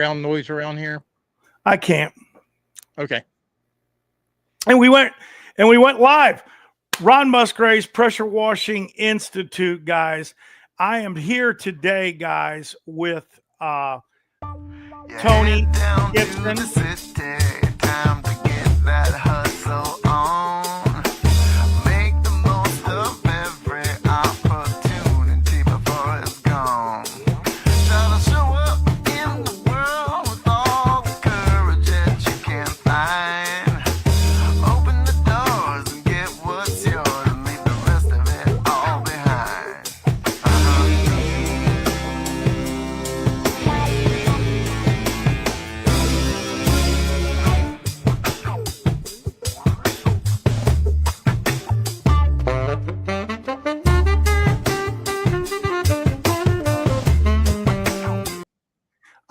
background noise around here? I can't. Okay. And we went live. Ron Musgrave's Pressure Washing Institute, guys. I am here today, guys, with Tony Gibson. Time to get that hustle on. Make the most of every opportunity before it's gone. Try to show up in the world with all the courage that you can find. Open the doors and get what's yours and leave the rest of it all behind.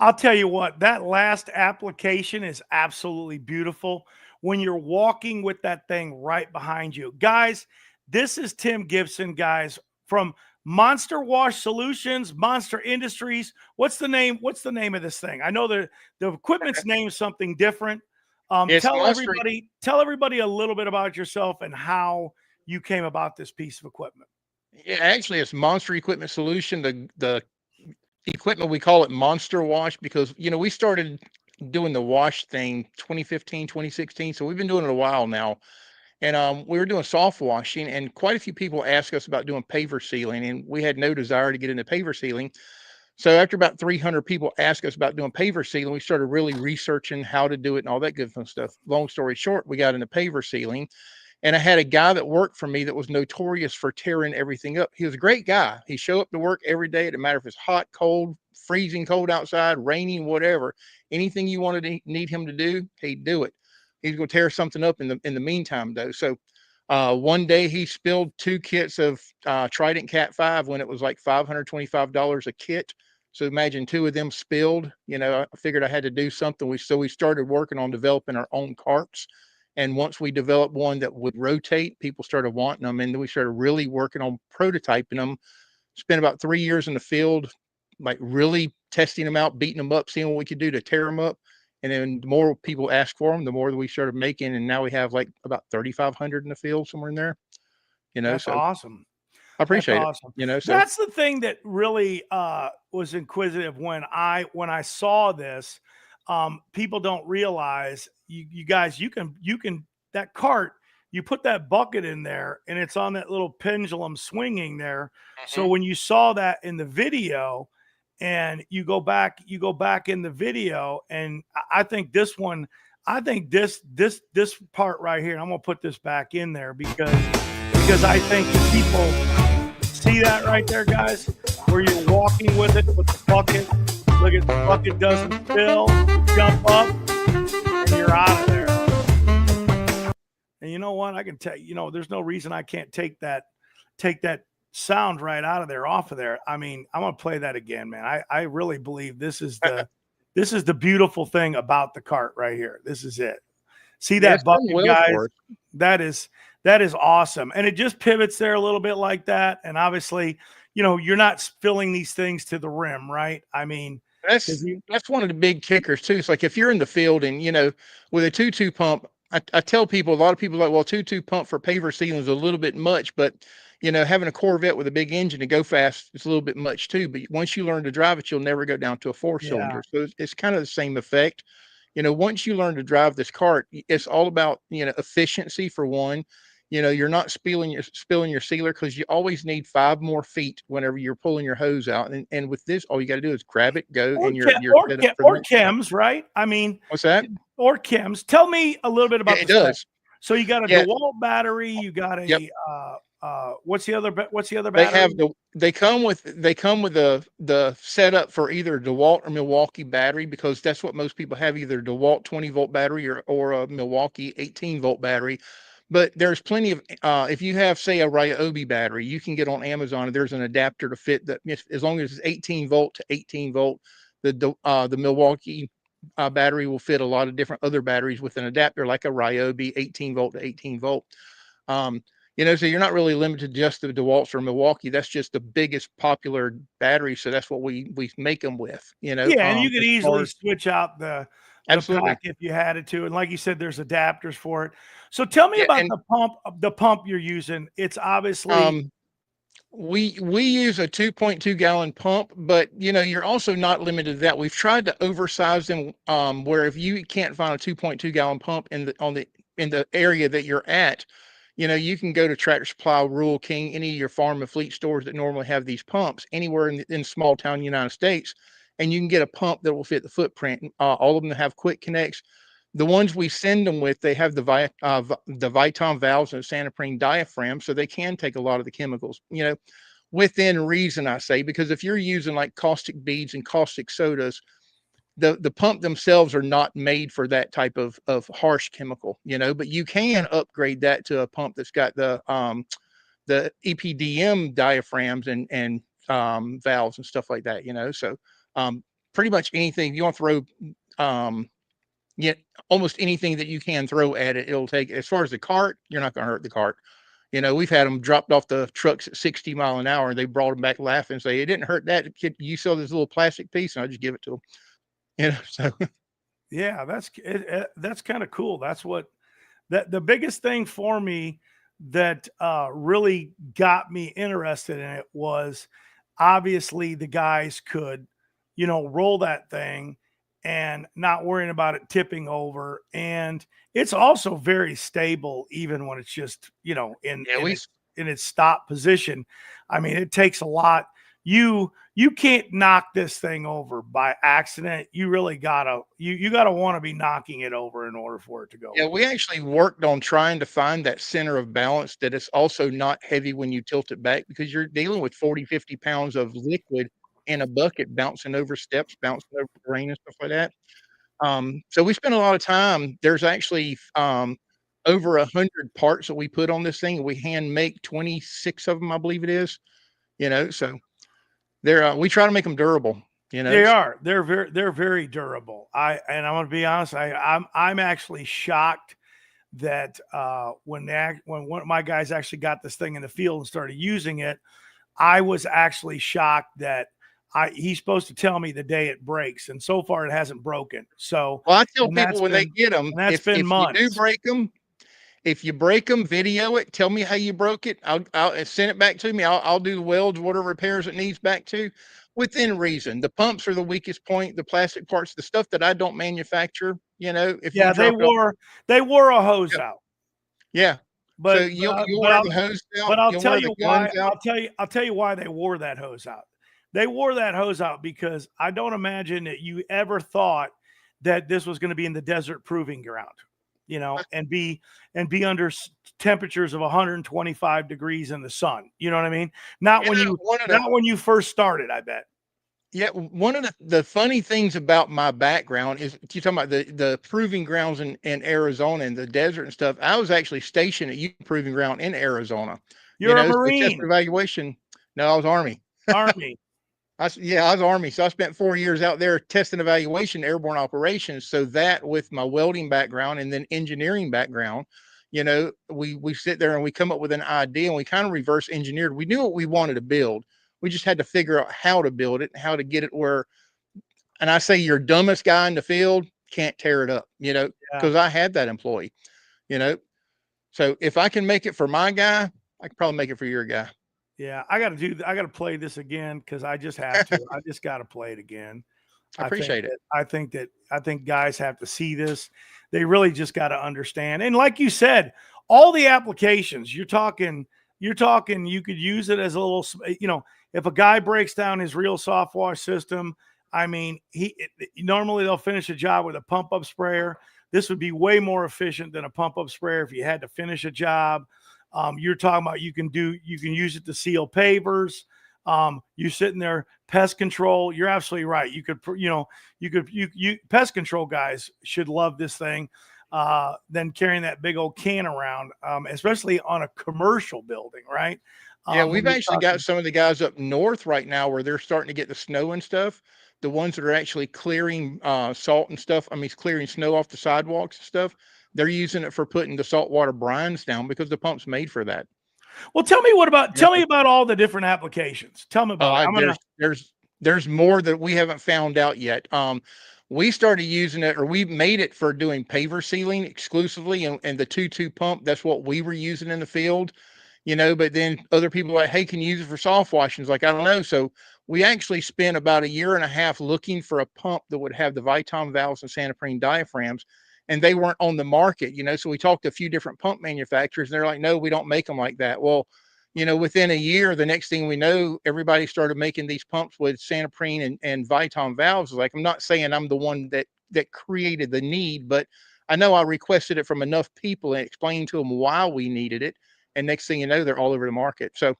I'll tell you what, that last application is absolutely beautiful when you're walking with that thing right behind you. Guys, this is Tim Gibson, guys, from Monster Wash Solutions, Monster Industries. What's the name of this thing? I know the equipment's name is something different. Tell everybody a little bit about yourself and how you came about this piece of equipment. Yeah, actually, it's Monster Equipment Solution. The equipment, we call it Monster Wash because, we started doing the wash thing 2015, 2016. So we've been doing it a while now. And we were doing soft washing, and quite a few people asked us about doing paver sealing, and we had no desire to get into paver sealing. So after about 300 people asked us about doing paver sealing, we started really researching how to do it and all that good fun stuff. Long story short, we got into paver sealing. And I had a guy that worked for me that was notorious for tearing everything up. He was a great guy. He showed up to work every day. It didn't matter if it's hot, cold, freezing cold outside, raining, whatever. Anything you wanted to need him to do, he'd do it. He's going to tear something up in the meantime, though. So one day he spilled 2 kits of Trident Cat 5 when it was like $525 a kit. So imagine 2 of them spilled. I figured I had to do something. So we started working on developing our own carts. And once we developed one that would rotate, people started wanting them. And then we started really working on prototyping them. Spent about 3 years in the field, like really testing them out, beating them up, seeing what we could do to tear them up. And then the more people asked for them, the more that we started making. And now we have like about 3,500 in the field, somewhere in there. That's so awesome. I appreciate it. Awesome. So That's the thing that really was inquisitive when I saw this. People don't realize you guys, you can that cart, you put that bucket in there and it's on that little pendulum swinging there. So when you saw that in the video and you go back in the video, and I think this part right here, I'm going to put this back in there because I think the people see that right there, guys, where you're walking with it with the bucket. Look at the bucket doesn't spill, jump up, and you're out of there. And you know what? I can tell there's no reason I can't take that sound right out of there, off of there. I mean, I'm gonna play that again, man. I really believe this is the beautiful thing about the cart right here. This is it. See that bucket, guys? That is awesome. And it just pivots there a little bit like that. And obviously, you're not filling these things to the rim, right? I mean, that's one of the big kickers too. It's like if you're in the field and with a 2.2 pump, I tell people, a lot of people are like, well, 2.2 pump for paver sealing is a little bit much, but having a Corvette with a big engine to go fast is a little bit much too. But once you learn to drive it, you'll never go down to a 4-cylinder. So it's kind of the same effect. Once you learn to drive this cart, it's all about efficiency for one. You're not spilling your sealer because you always need 5 more feet whenever you're pulling your hose out. And with this, all you got to do is grab it, go, and you're or chems, right? I mean, what's that? Or chems. Tell me a little bit about it. Does. So you got a DeWalt battery. You got a what's the other battery? They come with the setup for either DeWalt or Milwaukee battery, because that's what most people have, either DeWalt 20-volt battery or a Milwaukee 18-volt battery. But there's plenty of, if you have, say, a Ryobi battery, you can get on Amazon and there's an adapter to fit that, as long as it's 18 volt to 18 volt. The Milwaukee battery will fit a lot of different other batteries with an adapter, like a Ryobi 18 volt to 18 volt. So you're not really limited just to DeWalt's or Milwaukee. That's just the biggest popular battery. So that's what we make them with, Yeah, and you could as far easily as, switch out the absolutely. pack if you had it to, and like you said, there's adapters for it. So tell me Yeah. about And, the pump you're using. It's obviously um, we use a 2.2 gallon pump, but you're also not limited to that. We've tried to oversize them, where if you can't find a 2.2 gallon pump in the area that you're at, you can go to Tractor Supply, Rural King, any of your farm and fleet stores that normally have these pumps anywhere in small town United States, and you can get a pump that will fit the footprint. All of them have quick connects. The ones we send them with, they have the Viton valves and Santoprene diaphragm, so they can take a lot of the chemicals, within reason, I say, because if you're using like caustic beads and caustic sodas, the pump themselves are not made for that type of harsh chemical, but you can upgrade that to a pump that's got the EPDM diaphragms and valves and stuff like that, so um, pretty much anything you want to throw, um, yeah, almost anything that you can throw at it, it'll take. As far as the cart, you're not going to hurt the cart. We've had them dropped off the trucks at 60 mile an hour, and they brought them back laughing and say, "It didn't hurt that kid. You saw this little plastic piece," and I just give it to them. So yeah, that's kind of cool. That's what that the biggest thing for me that really got me interested in it was obviously the guys could, roll that thing and not worrying about it tipping over. And it's also very stable, even when it's just, yeah, we in its stop position. I mean, it takes a lot. You can't knock this thing over by accident. You really gotta you gotta want to be knocking it over in order for it to go yeah, over. we actually worked on trying to find that center of balance that is also not heavy when you tilt it back, because you're dealing with 40, 50 pounds of liquid in a bucket bouncing over steps, bouncing over terrain and stuff like that. So we spent a lot of time. There's actually over 100 parts that we put on this thing. We hand make 26 of them, I believe it is. So we try to make them durable. They are. They're very durable. I'm gonna be honest. I'm actually shocked that when one of my guys actually got this thing in the field and started using it, I was actually shocked that he's supposed to tell me the day it breaks, and so far it hasn't broken. So, Well, I tell and people when they get them, that's been if you do months. break them, if you break them, video it. Tell me how you broke it. I'll send it back to me. I'll do the welds, whatever repairs it needs back to, within reason. The pumps are the weakest point. The plastic parts, the stuff that I don't manufacture. If you Yeah, drop it off, they wore a hose yeah, out, yeah. So but you'll but wear I'll the hose out. But I'll You'll tell wear the you why. guns out. I'll tell you why they wore that hose out. They wore that hose out because I don't imagine that you ever thought that this was going to be in the desert proving ground, and be under temperatures of 125 degrees in the sun. You know what I mean? One of the Not when you first started, I bet. Yeah, one of the funny things about my background is you talking about the proving grounds in Arizona and the desert and stuff. I was actually stationed at U Proving Ground in Arizona, You're a so test Marine, evaluation. No, I was Army. Army. Yeah, I was Army. So I spent 4 years out there testing evaluation, airborne operations. So that with my welding background and then engineering background, we sit there and we come up with an idea and we kind of reverse engineered. We knew what we wanted to build. We just had to figure out how to build it and how to get it where, and I say your dumbest guy in the field can't tear it up, Yeah. because I had that employee, you know. So if I can make it for my guy, I can probably make it for your guy. Yeah, I got to play this again because I just have to. I just got to play it again. I appreciate it. I think guys have to see this. They really just got to understand. And like you said, all the applications you're talking, you could use it as a little, if a guy breaks down his real soft wash system, I mean, normally they'll finish a job with a pump up sprayer. This would be way more efficient than a pump up sprayer if you had to finish a job. You're talking about you can use it to seal pavers. You're sitting there, pest control. You're absolutely right. Pest control guys should love this thing. Than carrying that big old can around, especially on a commercial building, right? Yeah, we've actually got some of the guys up north right now where they're starting to get the snow and stuff. The ones that are actually clearing salt and stuff. I mean, clearing snow off the sidewalks and stuff. They're using it for putting the saltwater brines down because the pump's made for that. Well, tell me Yep. tell me about all the different applications. Tell me about it. I'm gonna There's more that we haven't found out yet. We started using it, or we made it for doing paver sealing exclusively, and the 2-2 pump. That's what we were using in the field, But then other people were like, hey, can you use it for soft washings? Like, I don't know. So we actually spent about 1.5 years looking for a pump that would have the Vitom valves and Santoprene diaphragms, and they weren't on the market. So we talked to a few different pump manufacturers, and they're like, no, we don't make them like that. Well, within a year, the next thing we know, everybody started making these pumps with Santoprene and Vitom valves. Like, I'm not saying I'm the one that created the need, but I know I requested it from enough people and explained to them why we needed it. And next thing you know, they're all over the market. So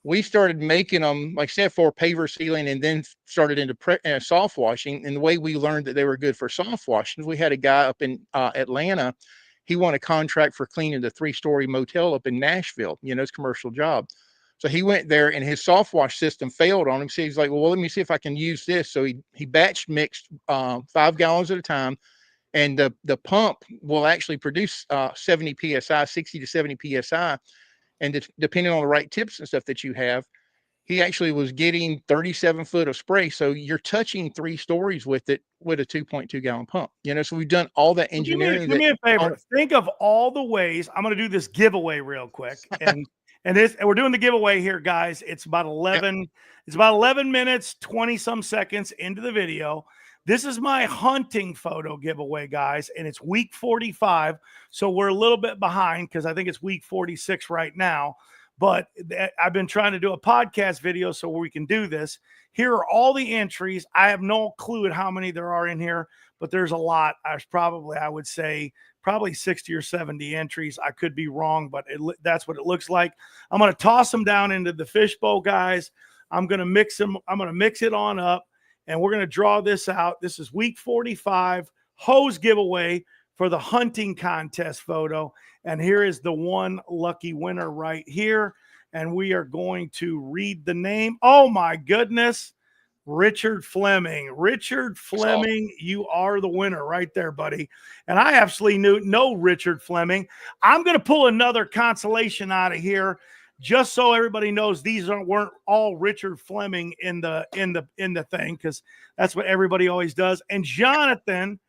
we started making them, like I said, for paver sealing, and then started into soft washing. And the way we learned that they were good for soft washing, we had a guy up in Atlanta. He won a contract for cleaning the 3-story motel up in Nashville, his commercial job. So he went there, and his soft wash system failed on him. So he's like, well, let me see if I can use this. So he batch mixed 5 gallons at a time, and the pump will actually produce 70 psi, 60 to 70 psi. And depending on the right tips and stuff that you have, he actually was getting 37 foot of spray. So you're touching 3 stories with it with a 2.2 gallon pump. So we've done all that engineering. Do me a favor. Think of all the ways. I'm going to do this giveaway real quick. And we're doing the giveaway here, guys. It's about 11. Yep. It's about 11 minutes, 20 some seconds into the video. This is my hunting photo giveaway, guys, and it's week 45. So we're a little bit behind because I think it's week 46 right now. But I've been trying to do a podcast video so we can do this. Here are all the entries. I have no clue at how many there are in here, but there's a lot. I would say probably 60 or 70 entries. I could be wrong, but that's what it looks like. I'm going to toss them down into the fishbowl, guys. I'm going to mix them. I'm going to mix it on up, and we're going to draw this out. This is week 45 hose giveaway for the hunting contest photo. And here is the one lucky winner right here. And we are going to read the name. Oh my goodness. Richard Fleming. Richard Fleming, you are the winner right there, buddy. And I absolutely know Richard Fleming. I'm going to pull another consolation out of here just so everybody knows these weren't all Richard Fleming in the thing, because that's what everybody always does. And Jonathan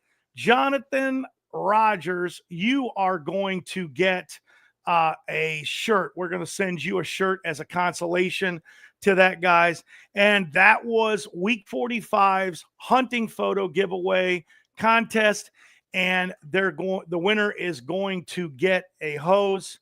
Rogers, you are going to get a shirt. We're going to send you a shirt as a consolation to that, guys. And that was week 45's hunting photo giveaway contest. And the winner is going to get a hose.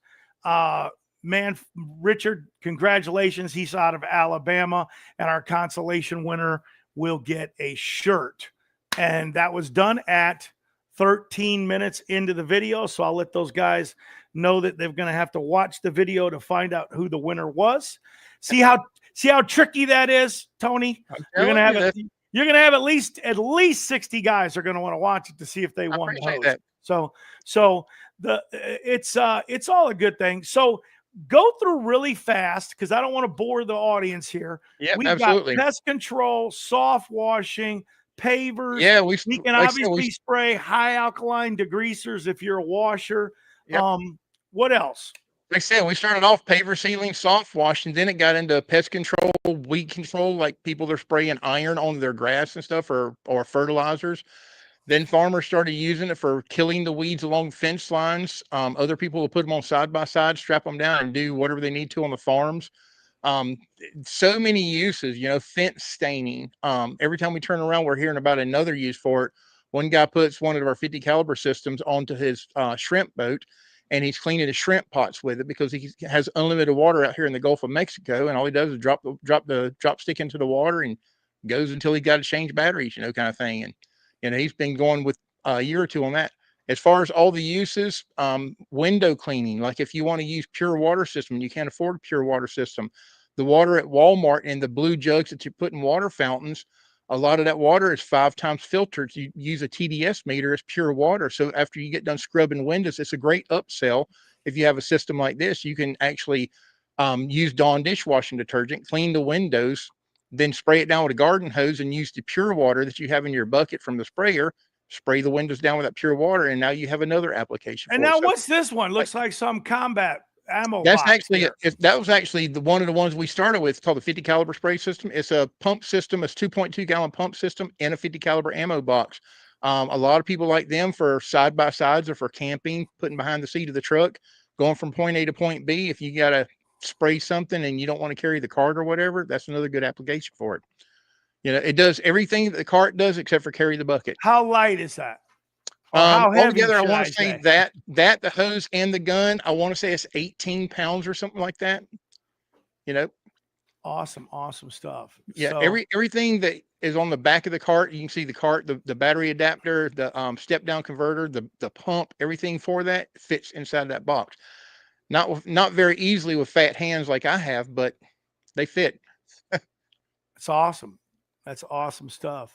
Man, Richard, congratulations. He's out of Alabama, and our consolation winner will get a shirt. And that was done at 13 minutes into the video. So I'll let those guys know that they're going to have to watch the video to find out who the winner was. See how tricky that is, Tony? You're going to have at least 60 guys are going to want to watch it to see if they won the hose. That. So it's all a good thing. So go through really fast because I don't want to bore the audience here. Yeah, We've absolutely. got pest control, soft washing, pavers. Yeah, we can obviously spray high alkaline degreasers if you're a washer. Yep. What else? Like I said, we started off paver sealing, soft washing, then it got into pest control, weed control, like people are spraying iron on their grass and stuff, or fertilizers. Then farmers started using it for killing the weeds along fence lines. Other people will put them on side by side, strap them down, and do whatever they need to on the farms. So many uses, fence staining. Every time we turn around, we're hearing about another use for it. One guy puts one of our 50 caliber systems onto his shrimp boat, and he's cleaning his shrimp pots with it because he has unlimited water out here in the Gulf of Mexico. And all he does is drop the drop stick into the water and goes until he got to change batteries, kind of thing. And, he's been going with a year or two on that. As far as all the uses, window cleaning, like if you want to use pure water system and you can't afford a pure water system, the water at Walmart and the blue jugs that you put in water fountains, a lot of that water is 5 times filtered. You use a TDS meter as pure water. So after you get done scrubbing windows, it's a great upsell. If you have a system like this, you can actually use Dawn dishwashing detergent, clean the windows, then spray it down with a garden hose and use the pure water that you have in your bucket from the sprayer, spray the windows down with that pure water, and now you have another application. And now what's this one? Looks like some combat ammo That's box actually here. that was actually one of the ones we started with. It's called the 50 caliber spray system. It's a pump system. It's 2.2 gallon pump system and a 50 caliber ammo box. A lot of people like them for side by sides or for camping, putting behind the seat of the truck, going from point A to point B. If you got to spray something and you don't want to carry the cart or whatever, that's another good application for it. You know, it does everything that the cart does except for carry the bucket. How light is that? Or how heavy Altogether, I should want I to say say? that the hose and the gun, I want to say it's 18 pounds or something like that. You know, Awesome, awesome stuff. yeah, So everything that is on the back of the cart, you can see the cart, the battery adapter, the step down converter, the pump, everything for that fits inside that box. Not very easily with fat hands like I have, but they fit. it's awesome. That's awesome stuff.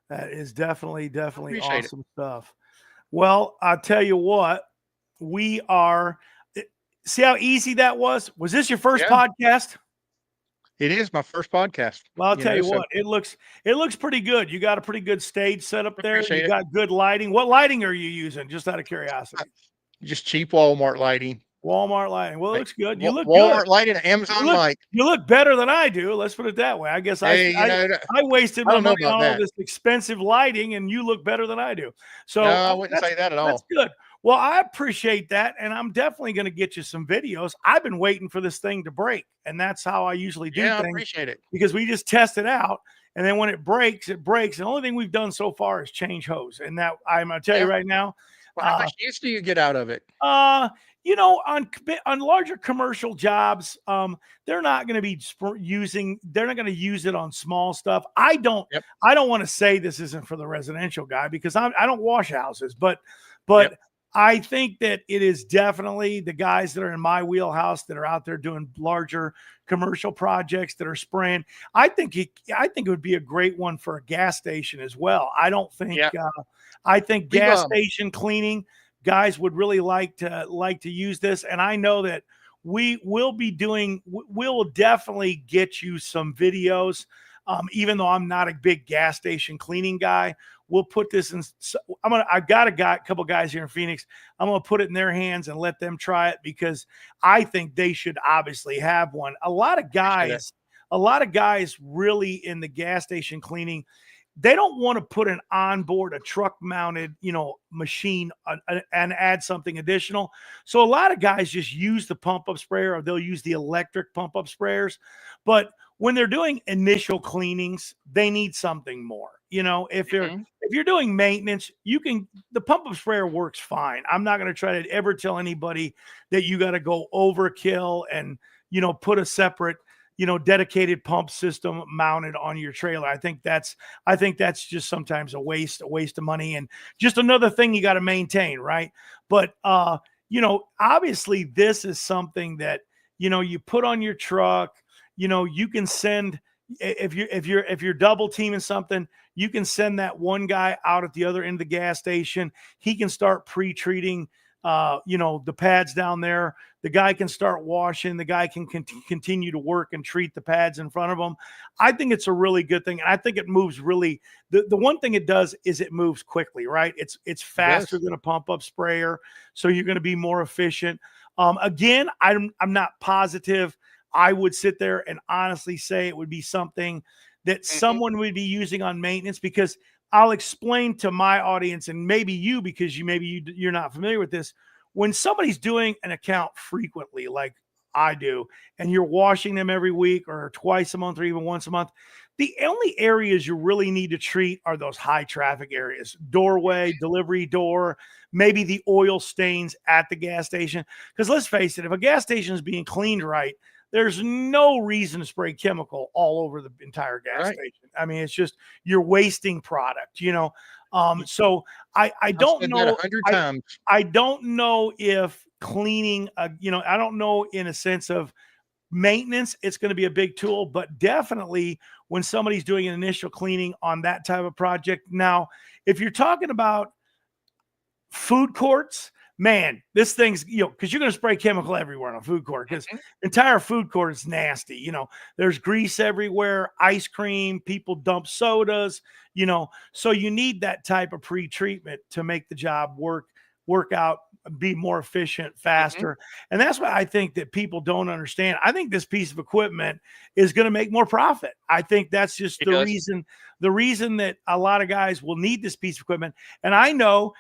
That is definitely Appreciate it. awesome stuff. Well, I'll tell you what, we are see how easy that was? Was this your first Yeah, podcast? it is my first podcast. Well, I'll You tell know, you so what, it looks pretty good. You got a pretty good stage set up there. appreciate You it. got good lighting. What lighting are you using? Just out of curiosity. Just cheap Walmart lighting. Walmart lighting. Well, it Like looks good. You look good. Walmart lighting, Amazon mic. You look better than I do. Let's put it that way. I guess Hey, you know, I wasted I my don't know money about on all that. this expensive lighting, and you look better than I do. So No, I wouldn't say that at that's all. good. Well, I appreciate that, and I'm definitely going to get you some videos. I've been waiting for this thing to break, and that's how I usually do Yeah, I things appreciate it. because we just test it out, and then when it breaks, it breaks. The only thing we've done so far is change hose, and that I'm going to tell you Yeah. right now. Well, how much use do you get out of it? You know, on larger commercial jobs, they're not going to be they're not going to use it on small stuff. Yep. I don't want to say this isn't for the residential guy because I don't wash houses, but Yep. I think that it is definitely the guys that are in my wheelhouse that are out there doing larger commercial projects that are spraying. I think it would be a great one for a gas station as well. I don't think, Yeah. I think We've, gas station cleaning guys would really like to use this. And I know that we will definitely get you some videos. Even though I'm not a big gas station cleaning guy, we'll put this in. I've got a couple guys here in Phoenix. I'm going to put it in their hands and let them try it because I think they should obviously have one. A lot of guys really in the gas station cleaning, they don't want to put a truck mounted, machine and add something additional. So a lot of guys just use the pump up sprayer or they'll use the electric pump up sprayers. But when they're doing initial cleanings, they need something more. If you're doing maintenance, the pump up sprayer works fine. I'm not going to try to ever tell anybody that you got to go overkill and, put a separate, dedicated pump system mounted on your trailer. I think that's just sometimes a waste of money and just another thing you got to maintain. Right. But, obviously this is something that, you put on your truck, you can send, if you're double teaming something, you can send that one guy out at the other end of the gas station. He can start pre-treating, the pads down there. The guy can start washing. The guy can continue to work and treat the pads in front of him. I think it's a really good thing. And I think it moves really, the one thing it does is it moves quickly, right? It's faster than a pump up sprayer. So you're going to be more efficient. Again, I'm not positive. I would sit there and honestly say it would be something that someone would be using on maintenance because I'll explain to my audience and maybe you, because you're not familiar with this. When somebody's doing an account frequently, like I do, and you're washing them every week or twice a month or even once a month, the only areas you really need to treat are those high traffic areas, doorway, delivery door, maybe the oil stains at the gas station. Because let's face it, if a gas station is being cleaned right, there's no reason to spray chemical all over the entire gas station. I mean, it's just you're wasting product, So I don't know. 100 times. I don't know if cleaning, I don't know in a sense of maintenance, it's going to be a big tool, but definitely when somebody's doing an initial cleaning on that type of project. Now, if you're talking about food courts, man, this thing's, because you're going to spray chemical everywhere in a food court because entire food court is nasty. There's grease everywhere, ice cream, people dump sodas, so you need that type of pre-treatment to make the job work out be more efficient, Mhm. faster. And that's what I think that people don't understand. I think this piece of equipment is going to make more profit. I think that's just It the does. reason that a lot of guys will need this piece of equipment. And I know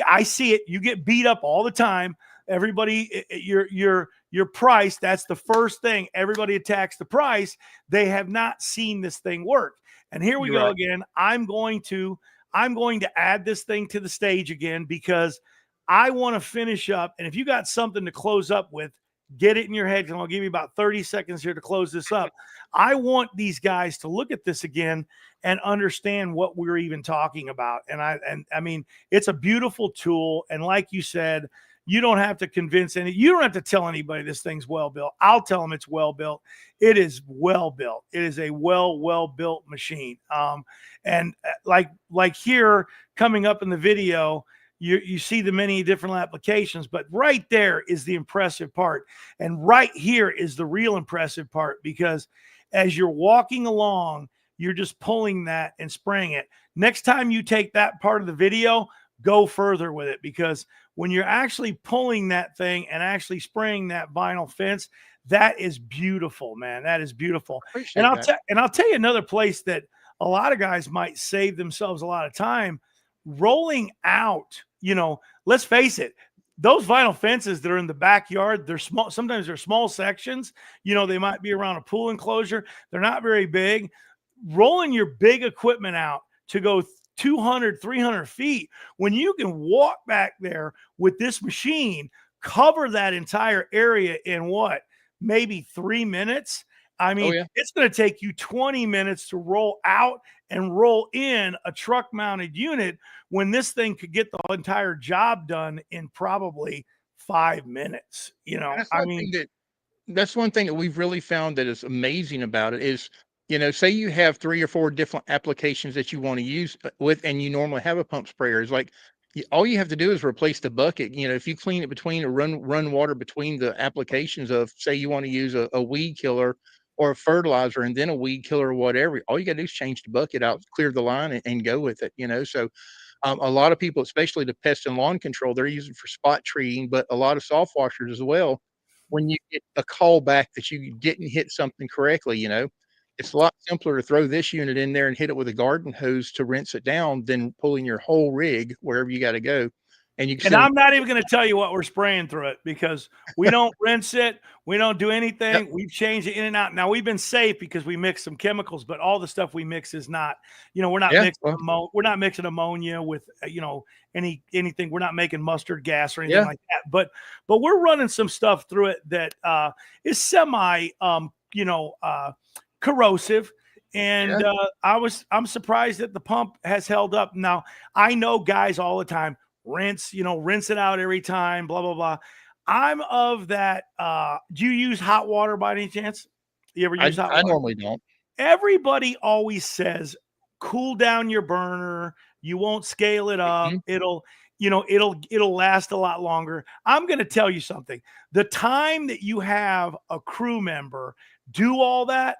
I see it. You get beat up all the time. Everybody, your price, that's the first thing. Everybody attacks the price. They have not seen this thing work. And here we You're go right. again. I'm going to add this thing to the stage again because I want to finish up. And if you got something to close up with, get it in your head. And I'll give you about 30 seconds here to close this up. I want these guys to look at this again and understand what we're even talking about. And I mean, it's a beautiful tool. And like you said, you don't have to convince you don't have to tell anybody this thing's well built. I'll tell them it's well built. It is well built. It is a well built machine. And like here coming up in the video, you see the many different applications, but right there is the impressive part. And right here is the real impressive part, because as you're walking along, you're just pulling that and spraying it. Next time you take that part of the video, go further with it, because when you're actually pulling that thing and actually spraying that vinyl fence, that is beautiful, man. That is beautiful. Appreciate And that. I'll tell you another place that a lot of guys might save themselves a lot of time rolling out. Let's face it, those vinyl fences that are in the backyard, they're small. Sometimes they're small sections. They might be around a pool enclosure. They're not very big. Rolling your big equipment out to go 200, 300 feet, when you can walk back there with this machine, cover that entire area in maybe 3 minutes. I mean, Oh, yeah. it's going to take you 20 minutes to roll out and roll in a truck mounted unit, when this thing could get the entire job done in probably 5 minutes. And that's one thing that we've really found that is amazing about it is, say you have 3 or 4 different applications that you want to use with, and you normally have a pump sprayer. It's like all you have to do is replace the bucket. If you clean it between or run water between the applications of, say, you want to use a weed killer or a fertilizer and then a weed killer or whatever, all you got to do is change the bucket out, clear the line, and go with it. So a lot of people, especially the pest and lawn control, they're using for spot treating, but a lot of soft washers as well. When you get a call back that you didn't hit something correctly, it's a lot simpler to throw this unit in there and hit it with a garden hose to rinse it down than pulling your whole rig wherever you got to go. And you can And send I'm not even going to tell you what we're spraying through it, because we don't rinse it. We don't do anything. Yep. We've changed it in and out. Now, we've been safe because we mix some chemicals, but all the stuff we mix is not, we're not we're not mixing ammonia with, anything. We're not making mustard gas or anything like that. But we're running some stuff through it that is semi, corrosive. And I'm surprised that the pump has held up. Now, I know guys all the time rinse it out every time, blah, blah, blah. I'm of that. Do you use hot water by any chance? You ever use hot water? I normally don't. Everybody always says, cool down your burner. You won't scale it up. Mhm. It'll last a lot longer. I'm going to tell you something. The time that you have a crew member do all that,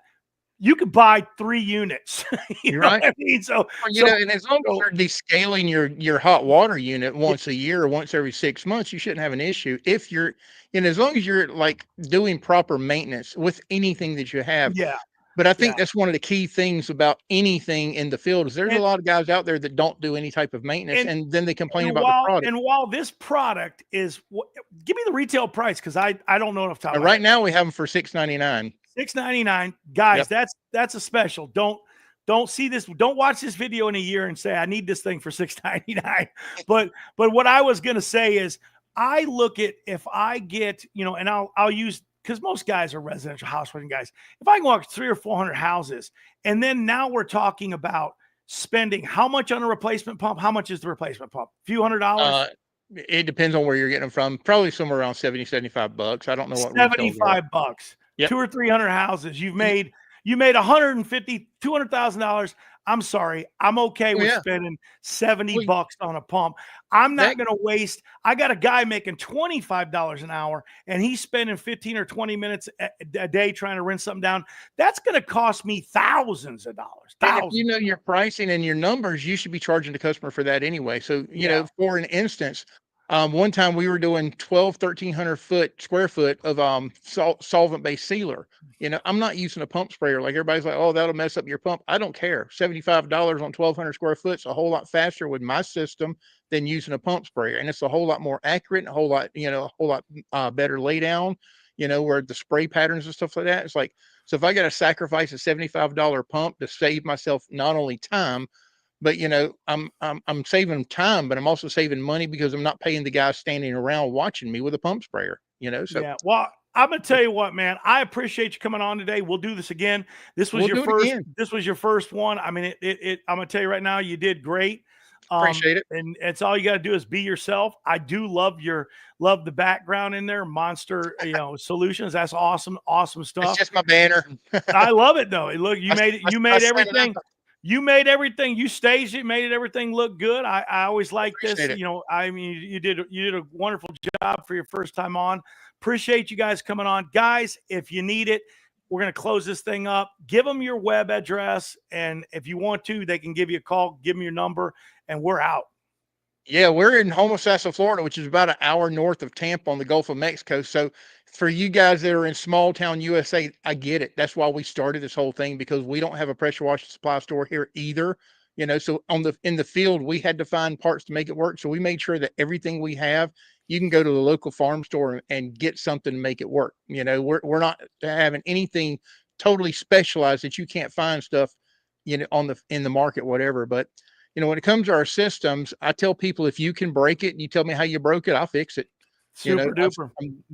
you could buy 3 units. You're right. I mean? So, and as long as you're descaling your hot water unit once a year or once every 6 months, you shouldn't have an issue. If you're, as long as you're like doing proper maintenance with anything that you have. yeah. But I think that's one of the key things about anything in the field is there's a lot of guys out there that don't do any type of maintenance, and then they complain about the product. And while this product is, give me the retail price, because I don't know enough time. Right now we have them for $6.99. $6.99, guys. Yep. That's a special. Don't see this. Don't watch this video in a year and say I need this thing for $6.99. But what I was gonna say is, I look at, if I get, and I'll use, because most guys are residential house renting guys. If I can walk 300 or 400 houses, and then now we're talking about spending how much on a replacement pump? How much is the replacement pump? A few $100s? It depends on where you're getting them from. Probably somewhere around $70-$75. I don't know what $75. Yep. 200 or 300 houses. You made $150,000, $200,000. I'm sorry. I'm okay with spending $70 on a pump. I'm not going to waste. I got a guy making $25 an hour, and he's spending 15 or 20 minutes a day trying to rinse something down. That's going to cost me thousands of dollars. And if you know your pricing and your numbers, you should be charging the customer for that anyway. So, for an instance, One time we were doing 1,300 square foot of solvent based sealer. I'm not using a pump sprayer. Like everybody's like, oh, that'll mess up your pump. I don't care. $75 on 1,200 square foot is a whole lot faster with my system than using a pump sprayer, and it's a whole lot more accurate and a whole lot better lay down. Where the spray patterns and stuff like that. It's like, so if I got to sacrifice a $75 pump to save myself not only time, but I'm saving time, but I'm also saving money because I'm not paying the guy standing around watching me with a pump sprayer. So Yeah. Well, I'm gonna tell you what, man. I appreciate you coming on today. We'll do this again. This was we'll your do it first. again. This was your first one. I mean, I'm gonna tell you right now, you did great. Appreciate it. And it's all you got to do is be yourself. I do love the background in there, Monster, Solutions. That's awesome, awesome stuff. It's just my banner. I love it though. Look, you made it. You made I everything. You made everything. You staged it, made everything look good. I always like this. Appreciate it. I mean, you did a wonderful job for your first time on. Appreciate you guys coming on, guys. If you need it, we're going to close this thing up. Give them your web address, and if you want to, they can give you a call. Give them your number, and we're out. Yeah, we're in Homosassa, Florida, which is about an hour north of Tampa on the Gulf of Mexico. So for you guys that are in small town USA, I get it. That's why we started this whole thing, because we don't have a pressure washer supply store here either. So in the field, we had to find parts to make it work. So we made sure that everything we have, you can go to the local farm store and get something to make it work. We're not having anything totally specialized that you can't find stuff, in the market, whatever. But when it comes to our systems, I tell people, if you can break it and you tell me how you broke it, I'll fix it. Super duper.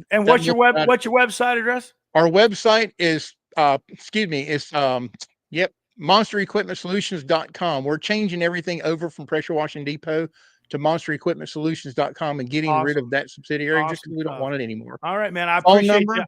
And what's your website address? Our website is monsterequipmentsolutions.com. We're changing everything over from Pressure Washing Depot to monsterequipmentsolutions.com and getting rid of that subsidiary just because we don't want it anymore. All right, man. I appreciate you.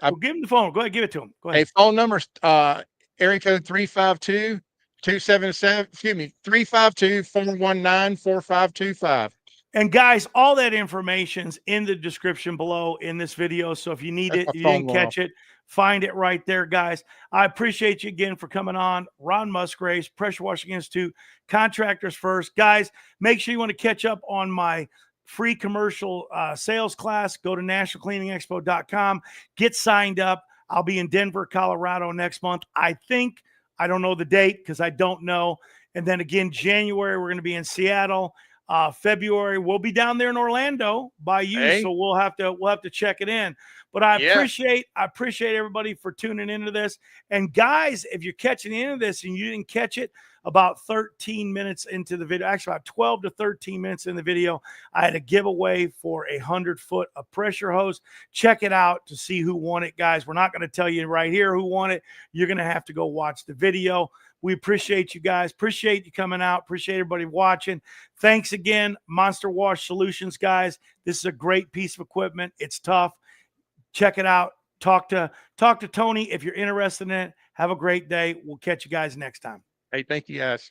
We'll give him the phone. Go ahead, give it to him. Go ahead. Hey, phone number's area code 352-419-4525. And guys, all that information's in the description below in this video. So if you need it, you didn't catch it, find it right there, guys. I appreciate you again for coming on. Ron Musgraves, Pressure Washing Institute, Contractors First. Guys, make sure you want to catch up on my free commercial sales class. Go to nationalcleaningexpo.com. Get signed up. I'll be in Denver, Colorado next month. I don't know the date because I don't know. And then again, January, we're going to be in Seattle. February, we'll be down there in Orlando by you. So we'll have to check it in. But I appreciate everybody for tuning into this. And guys, if you're catching into this and you didn't catch it, about 13 minutes into the video, actually about 12 to 13 minutes in the video, I had a giveaway for 100-foot of pressure hose. Check it out to see who won it, guys. We're not going to tell you right here who won it. You're going to have to go watch the video. We appreciate you guys. Appreciate you coming out. Appreciate everybody watching. Thanks again, Monster Wash Solutions, guys. This is a great piece of equipment. It's tough. Check it out. Talk to Tony if you're interested in it. Have a great day. We'll catch you guys next time. Hey, thank you guys.